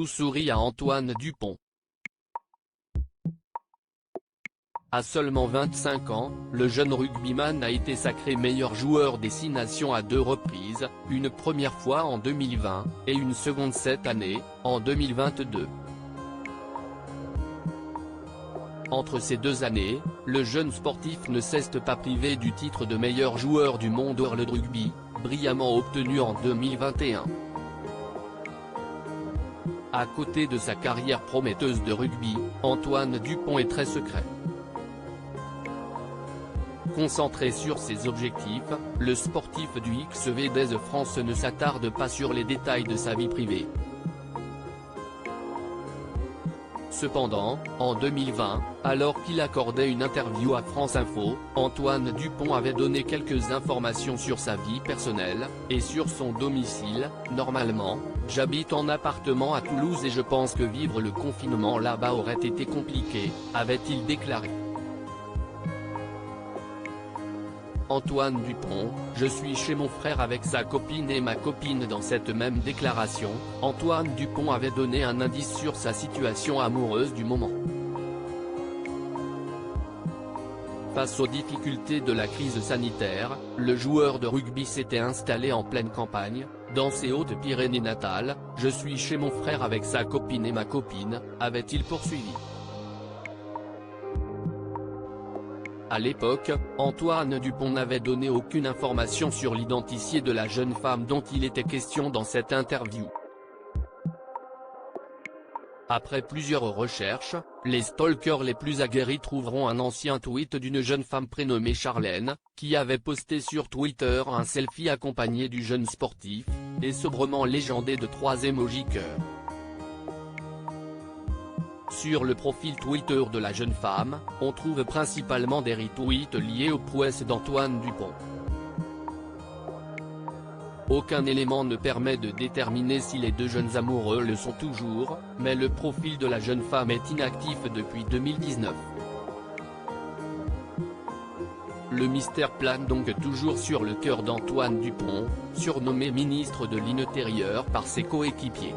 tout sourit à Antoine Dupont. À seulement 25 ans, le jeune rugbyman a été sacré meilleur joueur des 6 nations à 2 reprises, une première fois en 2020, et une seconde cette année, en 2022. Entre ces 2 années, le jeune sportif ne s'est pas privé du titre de meilleur joueur du monde World Rugby, brillamment obtenu en 2021. À côté de sa carrière prometteuse de rugby, Antoine Dupont est très secret. Concentré sur ses objectifs, le sportif du XV France ne s'attarde pas sur les détails de sa vie privée. Cependant, en 2020, alors qu'il accordait une interview à France Info, Antoine Dupont avait donné quelques informations sur sa vie personnelle, et sur son domicile. « Normalement, j'habite en appartement à Toulouse et je pense que vivre le confinement là-bas aurait été compliqué », avait-il déclaré. Antoine Dupont, je suis chez mon frère avec sa copine et ma copine. Dans cette même déclaration, Antoine Dupont avait donné un indice sur sa situation amoureuse du moment. Face aux difficultés de la crise sanitaire, le joueur de rugby s'était installé en pleine campagne, dans ses Hautes-Pyrénées natales. « Je suis chez mon frère avec sa copine et ma copine », avait-il poursuivi. À l'époque, Antoine Dupont n'avait donné aucune information sur l'identité de la jeune femme dont il était question dans cette interview. Après plusieurs recherches, les stalkers les plus aguerris trouveront un ancien tweet d'une jeune femme prénommée Charlène, qui avait posté sur Twitter un selfie accompagné du jeune sportif, et sobrement légendé de 3 émojis cœur. Sur le profil Twitter de la jeune femme, on trouve principalement des retweets liés aux prouesses d'Antoine Dupont. Aucun élément ne permet de déterminer si les 2 jeunes amoureux le sont toujours, mais le profil de la jeune femme est inactif depuis 2019. Le mystère plane donc toujours sur le cœur d'Antoine Dupont, surnommé ministre de l'Intérieur par ses coéquipiers.